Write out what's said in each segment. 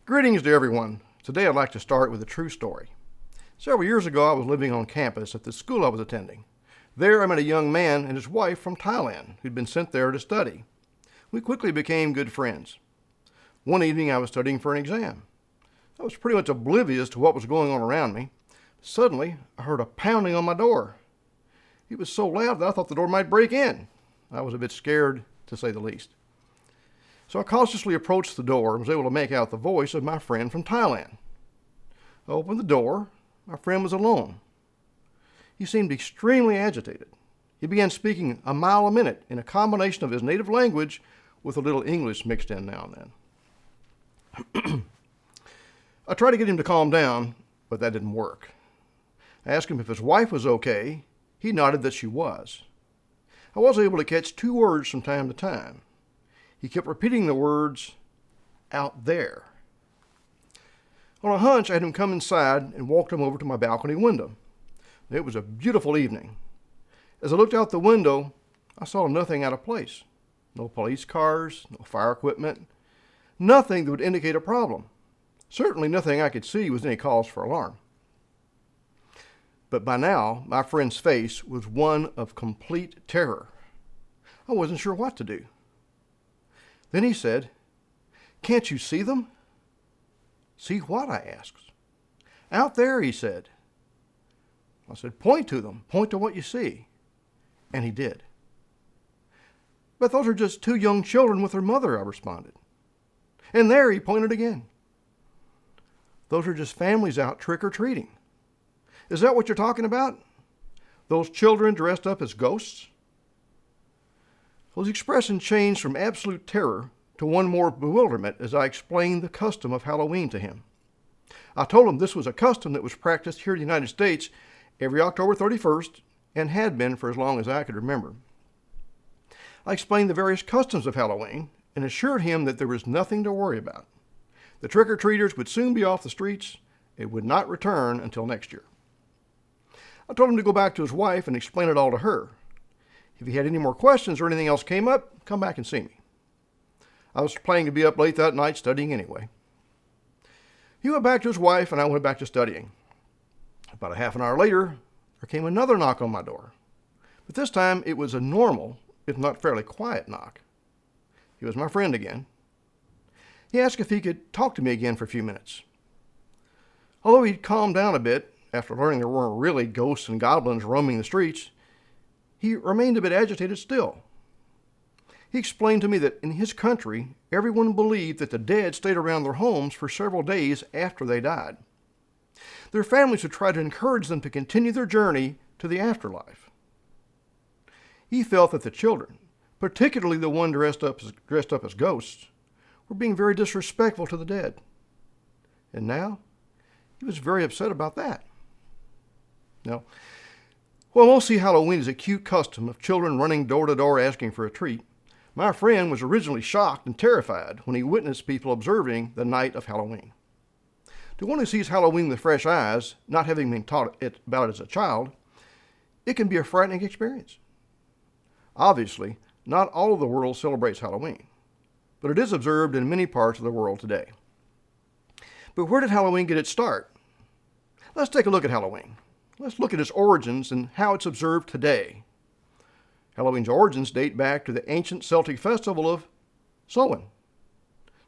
Greetings to everyone. Today I'd like to start with a true story. Several years ago I was living on campus at the school I was attending. There I met a young man and his wife from Thailand who'd been sent there to study. We quickly became good friends. One evening I was studying for an exam. I was pretty much oblivious to what was going on around me. Suddenly I heard a pounding on my door. It was so loud that I thought the door might break in. I was a bit scared, to say the least. So I cautiously approached the door and was able to make out the voice of my friend from Thailand. I opened the door. My friend was alone. He seemed extremely agitated. He began speaking a mile a minute in a combination of his native language with a little English mixed in now and then. I tried to get him to calm down, but that didn't work. I asked him if his wife was okay. He nodded that she was. I was able to catch two words from time to time. He kept repeating the words, "out there." On a hunch, I had him come inside and walked him over to my balcony window. It was a beautiful evening. As I looked out the window, I saw nothing out of place. No police cars, no fire equipment, nothing that would indicate a problem. Certainly nothing I could see was any cause for alarm. But by now, my friend's face was one of complete terror. I wasn't sure what to do. Then he said, "Can't you see them?" "See what?" I asked. "Out there," he said. I said, "Point to them. Point to what you see." And he did. "But those are just two young children with their mother," I responded. And there he pointed again. "Those are just families out trick-or-treating. Is that what you're talking about? Those children dressed up as ghosts?" Well, his expression changed from absolute terror to one more bewilderment as I explained the custom of Halloween to him. I told him this was a custom that was practiced here in the United States every October 31st and had been for as long as I could remember. I explained the various customs of Halloween and assured him that there was nothing to worry about. The trick-or-treaters would soon be off the streets and would not return until next year. I told him to go back to his wife and explain it all to her. If he had any more questions or anything else came up, come back and see me. I was planning to be up late that night studying anyway. He went back to his wife and I went back to studying. About a half an hour later, there came another knock on my door. But this time it was a normal, if not fairly quiet knock. He was my friend again. He asked if he could talk to me again for a few minutes. Although he'd calmed down a bit after learning there weren't really ghosts and goblins roaming the streets, he remained a bit agitated still. He explained to me that in his country, everyone believed that the dead stayed around their homes for several days after they died. Their families would try to encourage them to continue their journey to the afterlife. He felt that the children, particularly the one dressed up as ghosts, were being very disrespectful to the dead. And now, he was very upset about that. Now, while most see Halloween as a cute custom of children running door to door asking for a treat, my friend was originally shocked and terrified when he witnessed people observing the night of Halloween. To one who sees Halloween with fresh eyes, not having been taught about it as a child, it can be a frightening experience. Obviously, not all of the world celebrates Halloween, but it is observed in many parts of the world today. But where did Halloween get its start? Let's take a look at Halloween. Let's look at its origins and how it's observed today. Halloween's origins date back to the ancient Celtic festival of Samhain.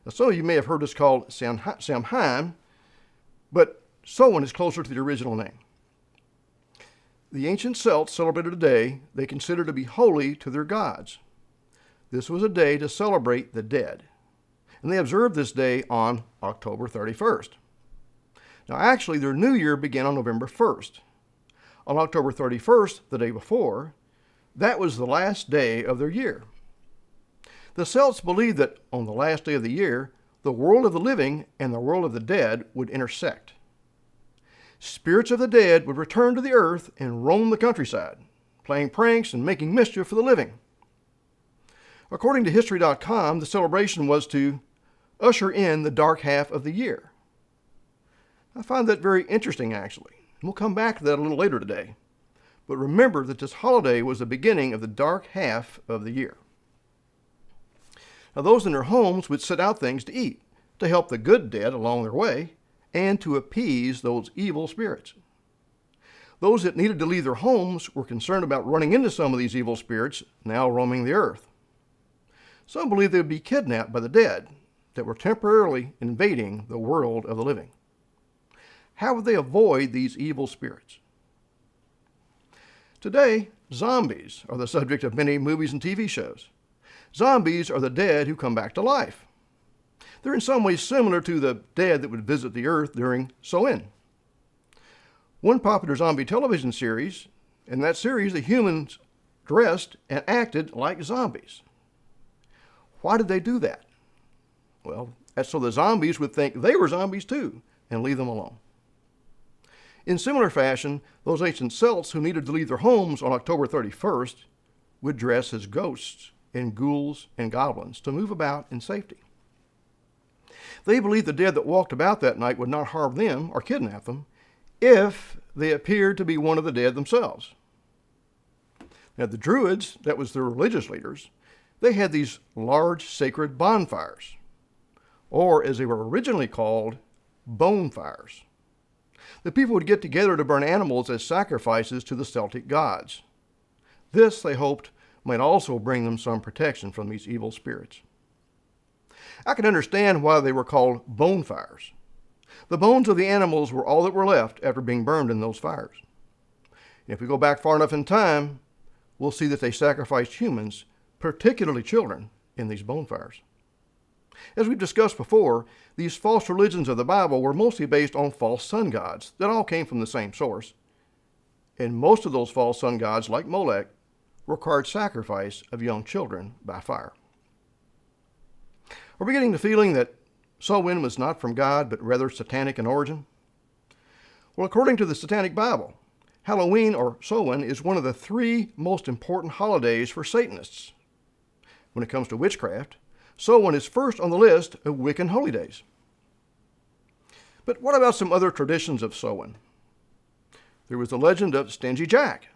Now, some of you may have heard this called Samhain, but Samhain is closer to the original name. The ancient Celts celebrated a day they considered to be holy to their gods. This was a day to celebrate the dead, and they observed this day on October 31st. Now, actually, their new year began on November 1st. On October 31st, the day before, that was the last day of their year. The Celts believed that on the last day of the year, the world of the living and the world of the dead would intersect. Spirits of the dead would return to the earth and roam the countryside, playing pranks and making mischief for the living. According to History.com, the celebration was to usher in the dark half of the year. I find that very interesting, actually. We'll come back to that a little later today. But remember that this holiday was the beginning of the dark half of the year. Now, those in their homes would set out things to eat, to help the good dead along their way, and to appease those evil spirits. Those that needed to leave their homes were concerned about running into some of these evil spirits now roaming the earth. Some believed they would be kidnapped by the dead that were temporarily invading the world of the living. How would they avoid these evil spirits? Today, zombies are the subject of many movies and TV shows. Zombies are the dead who come back to life. They're in some ways similar to the dead that would visit the earth during Samhain. One popular zombie television series, in that series the humans dressed and acted like zombies. Why did they do that? Well, that's so the zombies would think they were zombies too and leave them alone. In similar fashion, those ancient Celts who needed to leave their homes on October 31st would dress as ghosts and ghouls and goblins to move about in safety. They believed the dead that walked about that night would not harm them or kidnap them if they appeared to be one of the dead themselves. Now, the Druids, that was their religious leaders, they had these large sacred bonfires, or as they were originally called, bonefires. The people would get together to burn animals as sacrifices to the Celtic gods. This, they hoped, might also bring them some protection from these evil spirits. I can understand why they were called bonefires. The bones of the animals were all that were left after being burned in those fires. And if we go back far enough in time, we'll see that they sacrificed humans, particularly children, in these bonefires. As we've discussed before, these false religions of the Bible were mostly based on false sun gods that all came from the same source. And most of those false sun gods, like Molech, required sacrifice of young children by fire. Are we getting the feeling that Samhain was not from God, but rather satanic in origin? Well, according to the Satanic Bible, Halloween or Samhain is one of the 3 most important holidays for Satanists. When it comes to witchcraft, Samhain is first on the list of Wiccan holy days. But what about some other traditions of Samhain? There was the legend of Stingy Jack.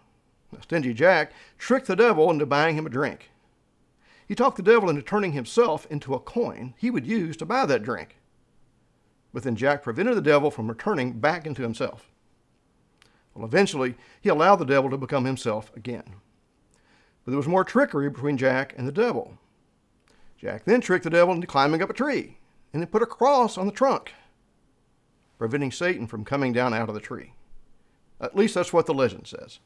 Now, Stingy Jack tricked the devil into buying him a drink. He talked the devil into turning himself into a coin he would use to buy that drink. But then Jack prevented the devil from returning back into himself. Well, eventually, he allowed the devil to become himself again. But there was more trickery between Jack and the devil. Jack then tricked the devil into climbing up a tree and then put a cross on the trunk, preventing Satan from coming down out of the tree. At least that's what the legend says.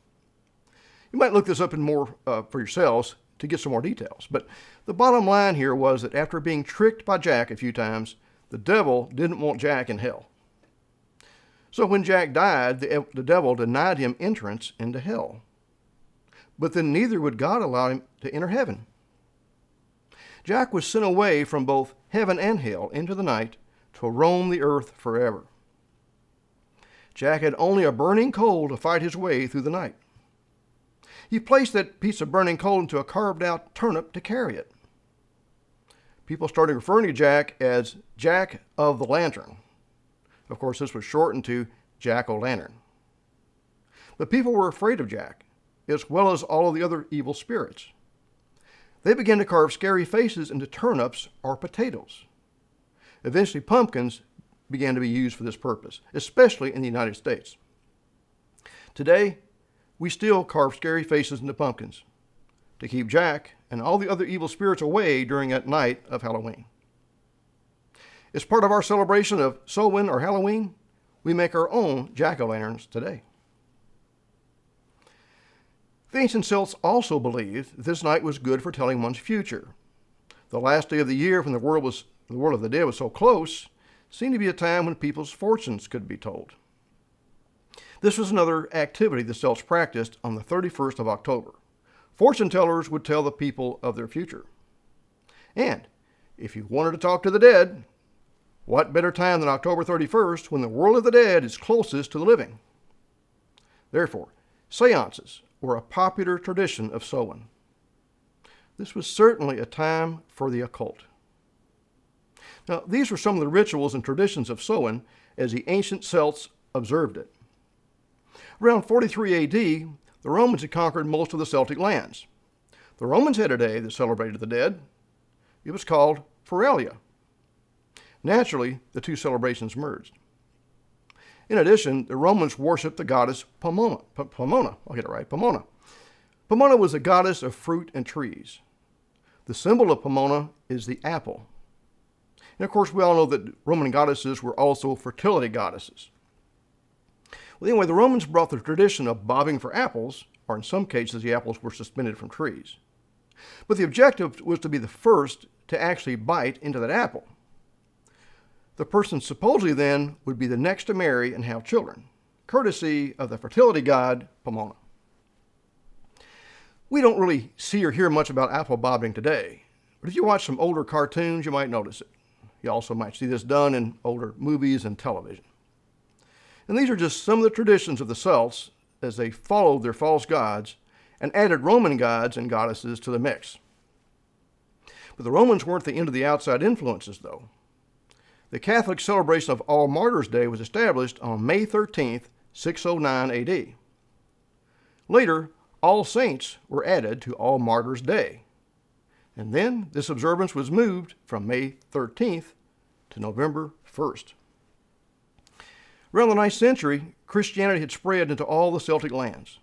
You might look this up in more for yourselves to get some more details. But the bottom line here was that after being tricked by Jack a few times, the devil didn't want Jack in hell. So when Jack died, the devil denied him entrance into hell. But then neither would God allow him to enter heaven. Jack was sent away from both heaven and hell into the night to roam the earth forever. Jack had only a burning coal to fight his way through the night. He placed that piece of burning coal into a carved-out turnip to carry it. People started referring to Jack as Jack of the Lantern. Of course, this was shortened to Jack-o'-lantern. But people were afraid of Jack, as well as all of the other evil spirits. They began to carve scary faces into turnips or potatoes. Eventually, pumpkins began to be used for this purpose, especially in the United States. Today, we still carve scary faces into pumpkins to keep Jack and all the other evil spirits away during that night of Halloween. As part of our celebration of Samhain or Halloween, we make our own jack-o'-lanterns today. The ancient Celts also believed that this night was good for telling one's future. The last day of the year when the world of the dead was so close seemed to be a time when people's fortunes could be told. This was another activity the Celts practiced on the 31st of October. Fortune tellers would tell the people of their future. And if you wanted to talk to the dead, what better time than October 31st when the world of the dead is closest to the living? Therefore, seances were a popular tradition of Samhain. This was certainly a time for the occult. Now, these were some of the rituals and traditions of Samhain as the ancient Celts observed it. Around 43 AD, the Romans had conquered most of the Celtic lands. The Romans had a day that celebrated the dead. It was called Feralia. Naturally, the two celebrations merged. In addition, the Romans worshipped the goddess Pomona. I'll get it right, Pomona. Pomona was a goddess of fruit and trees. The symbol of Pomona is the apple. And of course, we all know that Roman goddesses were also fertility goddesses. Well, anyway, the Romans brought the tradition of bobbing for apples, or in some cases, the apples were suspended from trees. But the objective was to be the first to actually bite into that apple. The person supposedly then would be the next to marry and have children, courtesy of the fertility god Pomona. We don't really see or hear much about apple bobbing today, but if you watch some older cartoons, you might notice it. You also might see this done in older movies and television. And these are just some of the traditions of the Celts as they followed their false gods and added Roman gods and goddesses to the mix. But the Romans weren't the end of the outside influences, though. The Catholic celebration of All Martyrs' Day was established on May 13th, 609 AD. Later, All Saints were added to All Martyrs' Day. And then this observance was moved from May 13th to November 1st. Around the 9th century, Christianity had spread into all the Celtic lands.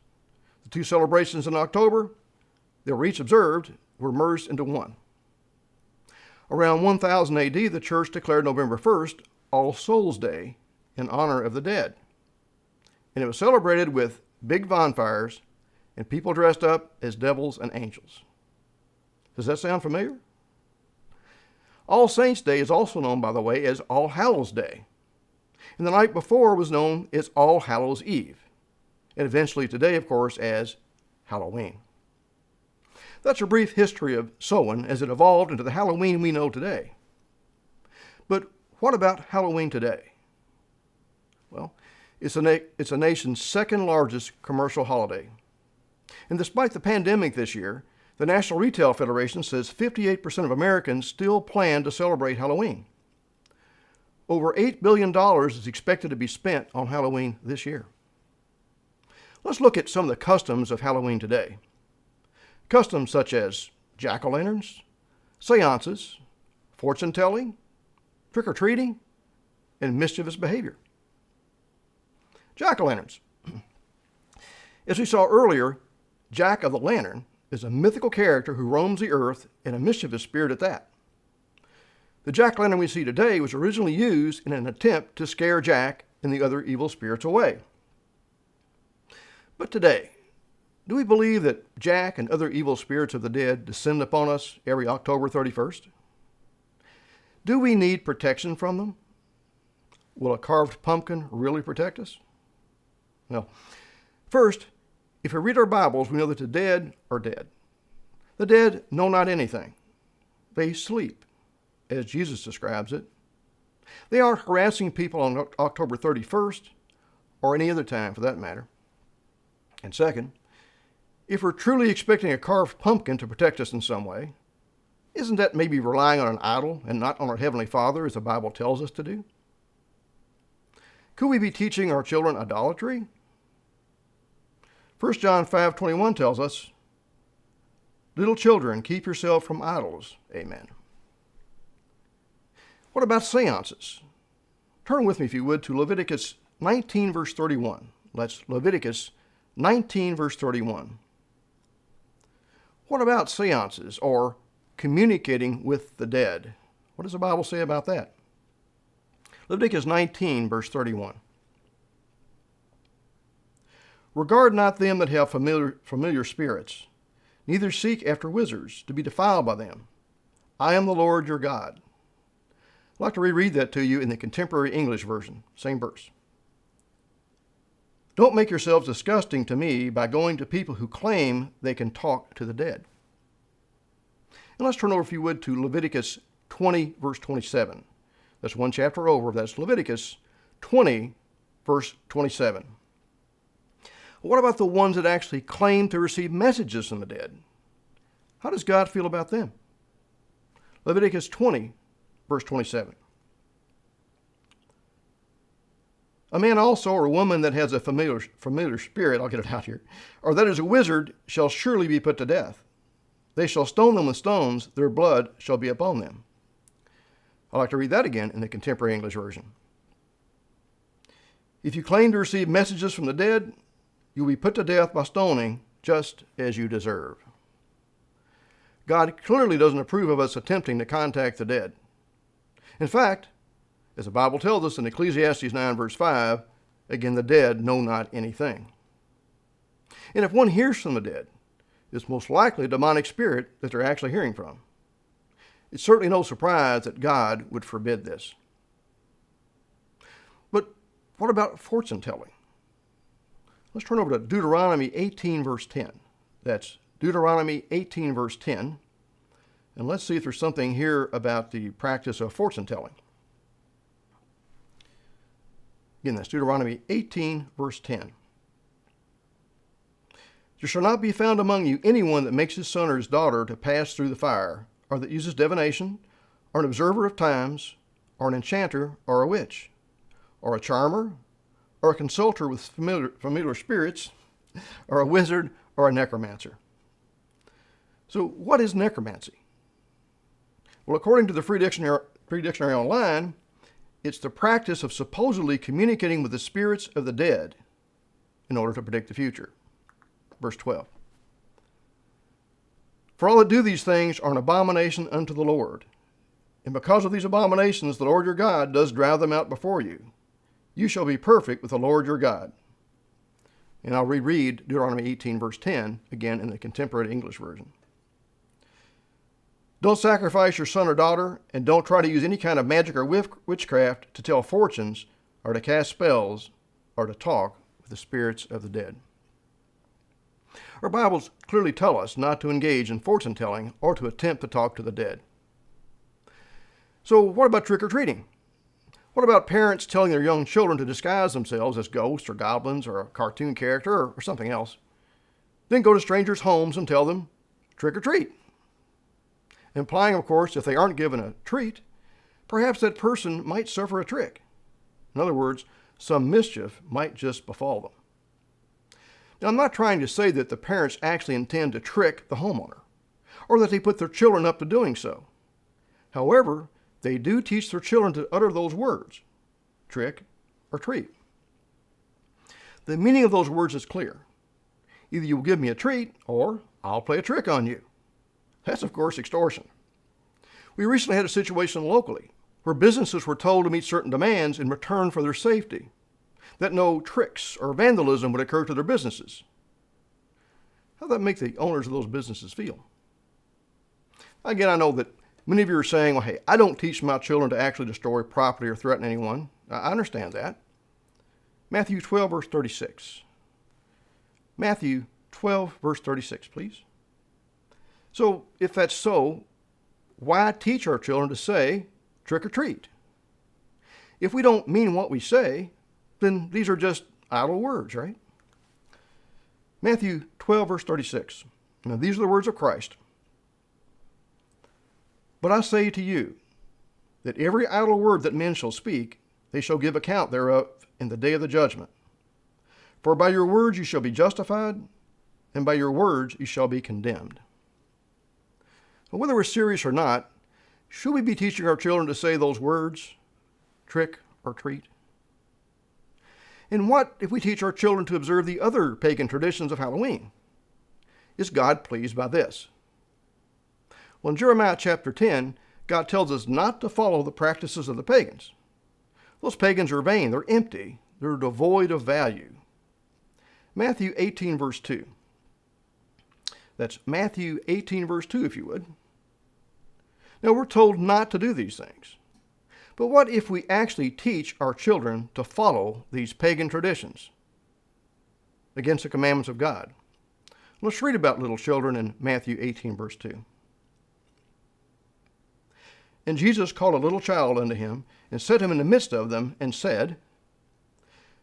The two celebrations in October that were each observed were merged into one. Around 1000 AD, the church declared November 1st All Souls' Day in honor of the dead. And it was celebrated with big bonfires and people dressed up as devils and angels. Does that sound familiar? All Saints' Day is also known, by the way, as All Hallows' Day. And the night before was known as All Hallows' Eve. And eventually today, of course, as Halloween. That's a brief history of Samhain as it evolved into the Halloween we know today. But what about Halloween today? Well, it's a nation's second largest commercial holiday. And despite the pandemic this year, the National Retail Federation says 58% of Americans still plan to celebrate Halloween. Over $8 billion is expected to be spent on Halloween this year. Let's look at some of the customs of Halloween today. Customs such as jack-o'-lanterns, seances, fortune-telling, trick-or-treating, and mischievous behavior. Jack-o'-lanterns. As we saw earlier, Jack of the Lantern is a mythical character who roams the earth and a mischievous spirit at that. The jack-o'-lantern we see today was originally used in an attempt to scare Jack and the other evil spirits away. But today, do we believe that Jack and other evil spirits of the dead descend upon us every October 31st? Do we need protection from them? Will a carved pumpkin really protect us? Well, first, if we read our Bibles, we know that the dead are dead. The dead know not anything. They sleep, as Jesus describes it. They aren't harassing people on October 31st, or any other time for that matter. And second, if we're truly expecting a carved pumpkin to protect us in some way, isn't that maybe relying on an idol and not on our Heavenly Father, as the Bible tells us to do? Could we be teaching our children idolatry? 1 John 5:21 tells us, "Little children, keep yourself from idols." Amen. What about seances? Turn with me, if you would, to Leviticus 19, verse 31. That's Leviticus 19, verse 31. What about seances, or communicating with the dead? What does the Bible say about that? Leviticus 19, verse 31. "Regard not them that have familiar spirits, neither seek after wizards, to be defiled by them. I am the Lord your God." I'd like to reread that to you in the Contemporary English Version, same verse. "Don't make yourselves disgusting to me by going to people who claim they can talk to the dead." And let's turn over, if you would, to Leviticus 20, verse 27. That's one chapter over. That's Leviticus 20, verse 27. What about the ones that actually claim to receive messages from the dead? How does God feel about them? Leviticus 20, verse 27. "A man also, or a woman that has a familiar spirit," I'll get it out here, "or that is a wizard, shall surely be put to death. They shall stone them with stones, their blood shall be upon them." I like to read that again in the Contemporary English Version. If you claim to receive messages from the dead, you will be put to death by stoning, just as you deserve. God clearly doesn't approve of us attempting to contact the dead. In fact, as the Bible tells us in Ecclesiastes 9 verse 5, again, the dead know not anything. And if one hears from the dead, it's most likely a demonic spirit that they're actually hearing from. It's certainly no surprise that God would forbid this. But what about fortune telling? Let's turn over to Deuteronomy 18 verse 10. That's Deuteronomy 18 verse 10. And let's see if there's something here about the practice of fortune telling. Again, that's Deuteronomy 18 verse 10. There shall not be found among you anyone that makes his son or his daughter to pass through the fire, or that uses divination, or an observer of times, or an enchanter, or a witch, or a charmer, or a consulter with familiar spirits, or a wizard, or a necromancer. So what is necromancy? Well, according to the Free Dictionary Online, it's the practice of supposedly communicating with the spirits of the dead in order to predict the future. Verse 12. For all that do these things are an abomination unto the Lord. And because of these abominations, the Lord your God does drive them out before you. You shall be perfect with the Lord your God. And I'll reread Deuteronomy 18 verse 10 again in the Contemporary English Version. Don't sacrifice your son or daughter, and don't try to use any kind of magic or witchcraft to tell fortunes, or to cast spells, or to talk with the spirits of the dead. Our Bibles clearly tell us not to engage in fortune telling or to attempt to talk to the dead. So what about trick-or-treating? What about parents telling their young children to disguise themselves as ghosts or goblins or a cartoon character or something else, then go to strangers' homes and tell them, trick-or-treat? Implying, of course, if they aren't given a treat, perhaps that person might suffer a trick. In other words, some mischief might just befall them. Now, I'm not trying to say that the parents actually intend to trick the homeowner, or that they put their children up to doing so. However, they do teach their children to utter those words, trick or treat. The meaning of those words is clear. Either you will give me a treat, or I'll play a trick on you. That's, of course, extortion. We recently had a situation locally where businesses were told to meet certain demands in return for their safety, that no tricks or vandalism would occur to their businesses. How does that make the owners of those businesses feel? Again, I know that many of you are saying, well, hey, I don't teach my children to actually destroy property or threaten anyone. I understand that. Matthew 12, verse 36. Matthew 12, verse 36, please. So, if that's so, why teach our children to say trick or treat? If we don't mean what we say, then these are just idle words, right? Matthew 12, verse 36. Now, these are the words of Christ. But I say to you, that every idle word that men shall speak, they shall give account thereof in the day of the judgment. For by your words you shall be justified, and by your words you shall be condemned. But whether we're serious or not, should we be teaching our children to say those words, trick or treat? And what if we teach our children to observe the other pagan traditions of Halloween? Is God pleased by this? Well, in Jeremiah chapter 10, God tells us not to follow the practices of the pagans. Those pagans are vain, they're empty, they're devoid of value. Matthew 18, verse 2. That's Matthew 18, verse 2, if you would. Now, we're told not to do these things. But what if we actually teach our children to follow these pagan traditions against the commandments of God? Let's read about little children in Matthew 18, verse 2. And Jesus called a little child unto him, and set him in the midst of them, and said,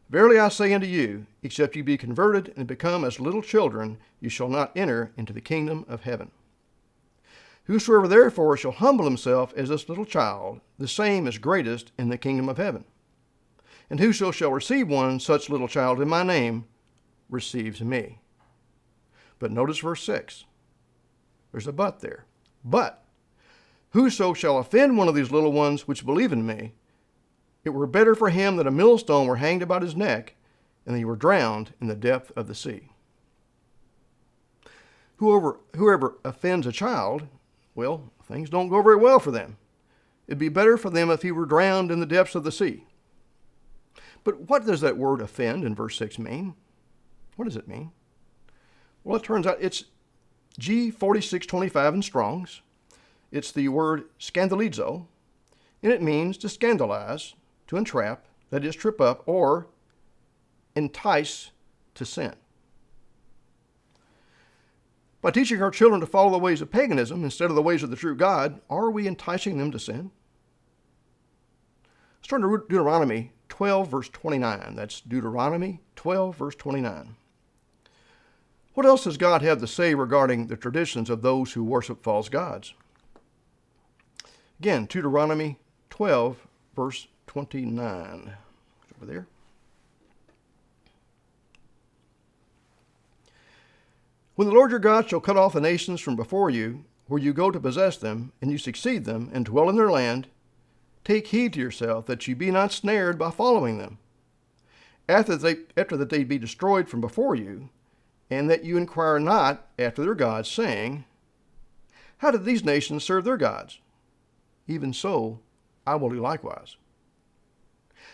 Verily I say unto you, except ye be converted and become as little children, you shall not enter into the kingdom of heaven. Whosoever therefore shall humble himself as this little child, the same is greatest in the kingdom of heaven. And whoso shall receive one such little child in my name, receives me. But notice verse 6. There's a but there. But Whoso shall offend one of these little ones which believe in me, it were better for him that a millstone were hanged about his neck, and that he were drowned in the depth of the sea. Whoever offends a child, well, things don't go very well for them. It'd be better for them if he were drowned in the depths of the sea. But what does that word offend in verse 6 mean? What does it mean? Well, it turns out it's G4625 in Strong's. It's the word scandalizo, and it means to scandalize, to entrap, that is, trip up, or entice to sin. By teaching our children to follow the ways of paganism instead of the ways of the true God, are we enticing them to sin? Let's turn to Deuteronomy 12, verse 29. That's Deuteronomy 12, verse 29. What else does God have to say regarding the traditions of those who worship false gods? Again, Deuteronomy 12, verse 29. Over there. When the Lord your God shall cut off the nations from before you, where you go to possess them, and you succeed them, and dwell in their land, take heed to yourself that you be not snared by following them, after that they be destroyed from before you, and that you inquire not after their gods, saying, how did these nations serve their gods? Even so, I will do likewise.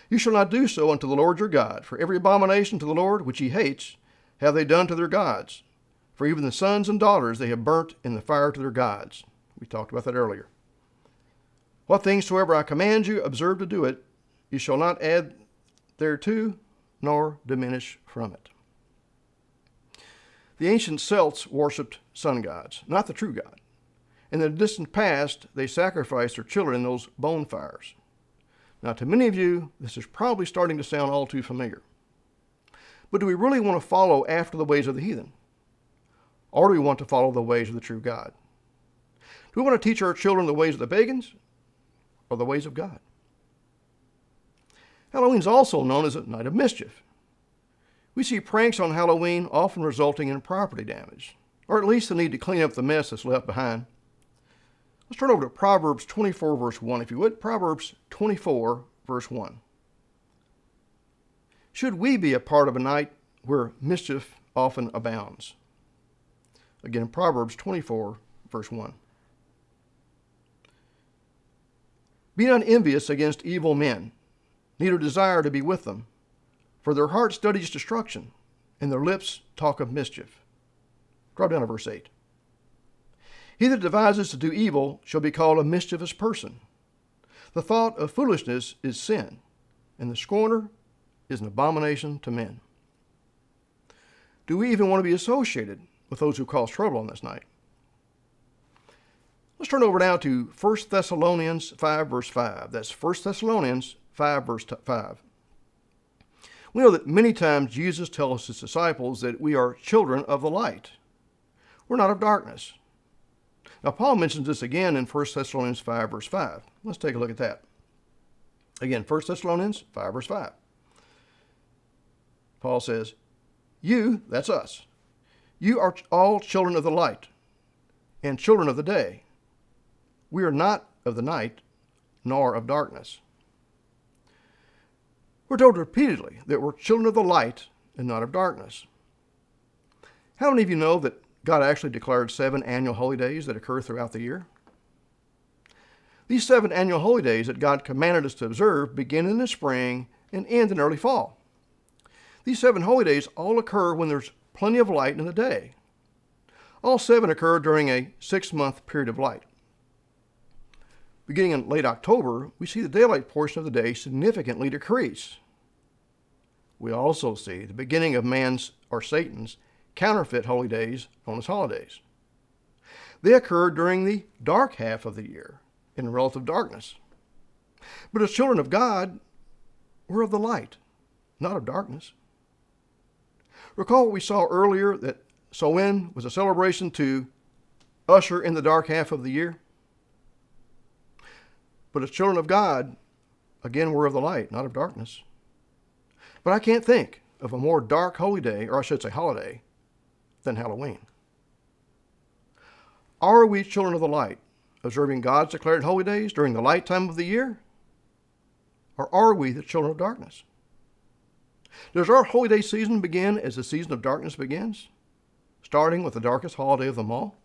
You shall not do so unto the Lord your God, for every abomination to the Lord which he hates have they done to their gods. For even the sons and daughters they have burnt in the fire to their gods. We talked about that earlier. What things soever I command you, observe to do it. You shall not add thereto, nor diminish from it. The ancient Celts worshipped sun gods, not the true God. In the distant past, they sacrificed their children in those bonfires. Now, to many of you, this is probably starting to sound all too familiar. But do we really want to follow after the ways of the heathen? Or do we want to follow the ways of the true God? Do we want to teach our children the ways of the pagans or the ways of God? Halloween is also known as a night of mischief. We see pranks on Halloween often resulting in property damage, or at least the need to clean up the mess that's left behind. Let's turn over to Proverbs 24, verse 1, if you would. Proverbs 24, verse 1. Should we be a part of a night where mischief often abounds? Again, Proverbs 24, verse 1. Be not envious against evil men, neither desire to be with them, for their heart studies destruction, and their lips talk of mischief. Drop down to verse 8. He that devises to do evil shall be called a mischievous person. The thought of foolishness is sin, and the scorner is an abomination to men. Do we even want to be associated with those who cause trouble on this night? Let's turn over now to 1 Thessalonians 5, verse 5. That's 1 Thessalonians 5, verse 5. We know that many times Jesus tells his disciples that we are children of the light. We're not of darkness. Now, Paul mentions this again in 1 Thessalonians 5, verse 5. Let's take a look at that. Again, 1 Thessalonians 5, verse 5. Paul says, you, that's us, you are all children of the light and children of the day. We are not of the night, nor of darkness. We're told repeatedly that we're children of the light and not of darkness. How many of you know that God actually declared 7 annual holy days that occur throughout the year? These 7 annual holy days that God commanded us to observe begin in the spring and end in early fall. These 7 holy days all occur when there's plenty of light in the day. All 7 occur during a 6-month period of light. Beginning in late October, we see the daylight portion of the day significantly decrease. We also see the beginning of man's or Satan's counterfeit holy days known as holidays. They occur during the dark half of the year in relative darkness. But as children of God, we're of the light, not of darkness. Recall what we saw earlier, that Samhain was a celebration to usher in the dark half of the year. But as children of God, again, we're of the light, not of darkness. But I can't think of a more dark holy day, or I should say holiday, than Halloween. Are we children of the light, observing God's declared holy days during the light time of the year? Or are we the children of darkness? Does our holy day season begin as the season of darkness begins, starting with the darkest holiday of them all?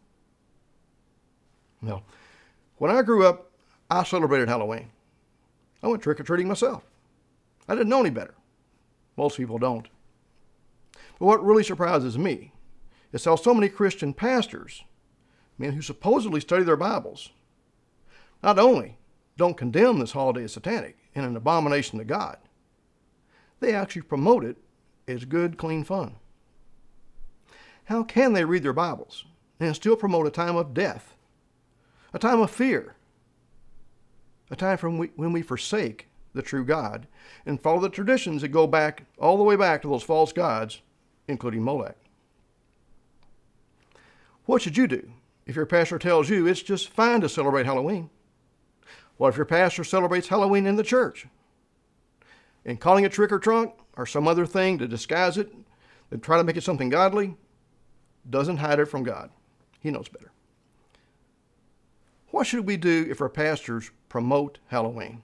No. When I grew up, I celebrated Halloween. I went trick-or-treating myself. I didn't know any better. Most people don't. But what really surprises me is how so many Christian pastors, men who supposedly study their Bibles, not only don't condemn this holiday as satanic and an abomination to God, they actually promote it as good, clean fun. How can they read their Bibles and still promote a time of death, a time of fear, a time when we forsake the true God and follow the traditions that go back all the way back to those false gods, including Molech? What should you do if your pastor tells you it's just fine to celebrate Halloween? What if your pastor celebrates Halloween in the church and calling it trick or trunk or some other thing to disguise it and try to make it something godly doesn't hide it from God? He knows better. What should we do if our pastors promote Halloween?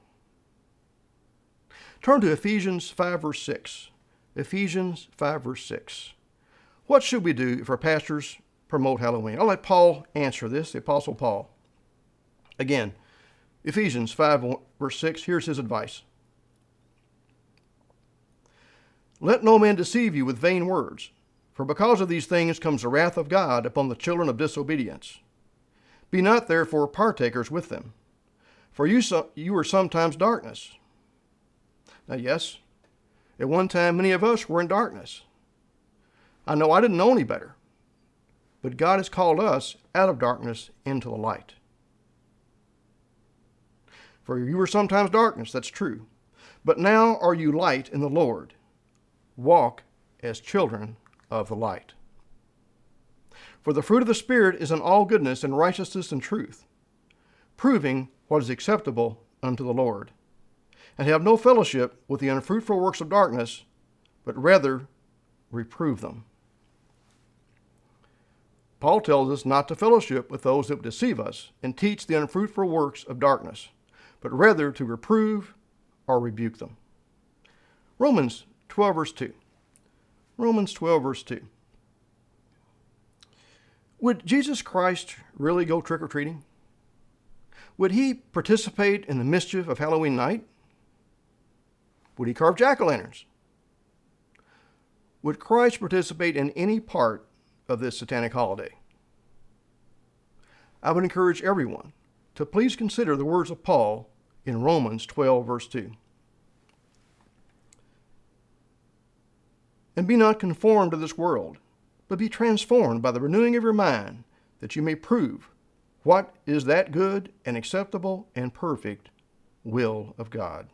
Turn to Ephesians 5 verse 6. Ephesians 5 verse 6. What should we do if our pastors promote Halloween? I'll let Paul answer this, the Apostle Paul. Again, Ephesians 5 verse 6, here's his advice. Let no man deceive you with vain words, for because of these things comes the wrath of God upon the children of disobedience. Be not therefore partakers with them, for you were sometimes darkness. Now yes, at one time many of us were in darkness. I know I didn't know any better, but God has called us out of darkness into the light. For you were sometimes darkness, that's true, but now are you light in the Lord. Walk as children of the light. For the fruit of the Spirit is in all goodness and righteousness and truth, proving what is acceptable unto the Lord. And have no fellowship with the unfruitful works of darkness, but rather reprove them. Paul tells us not to fellowship with those that would deceive us and teach the unfruitful works of darkness, but rather to reprove or rebuke them. Romans 12 verse 2. Romans 12 verse 2. Would Jesus Christ really go trick-or-treating? Would he participate in the mischief of Halloween night? Would he carve jack-o'-lanterns? Would Christ participate in any part of this satanic holiday? I would encourage everyone to please consider the words of Paul in Romans 12 verse 2. And be not conformed to this world, but be transformed by the renewing of your mind, that you may prove what is that good and acceptable and perfect will of God.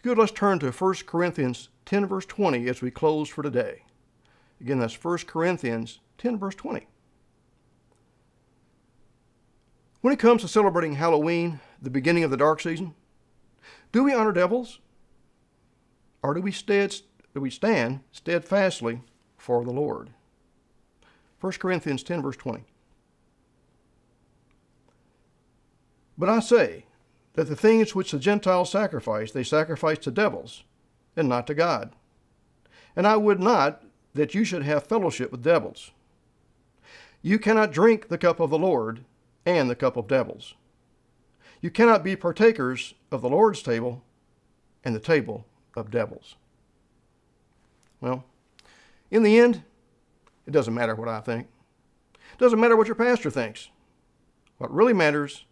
Good, let's turn to 1 Corinthians 10 verse 20 as we close for today. Again, that's 1 Corinthians 10 verse 20. When it comes to celebrating Halloween, the beginning of the dark season, do we honor devils? Or do we stand steadfastly for the Lord? 1 Corinthians 10 verse 20. But I say that the things which the Gentiles sacrifice, they sacrifice to devils, and not to God. And I would not that you should have fellowship with devils. You cannot drink the cup of the Lord and the cup of devils. You cannot be partakers of the Lord's table and the table of devils. Well, in the end, it doesn't matter what I think. It doesn't matter what your pastor thinks. What really matters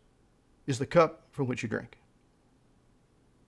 is the cup from which you drink.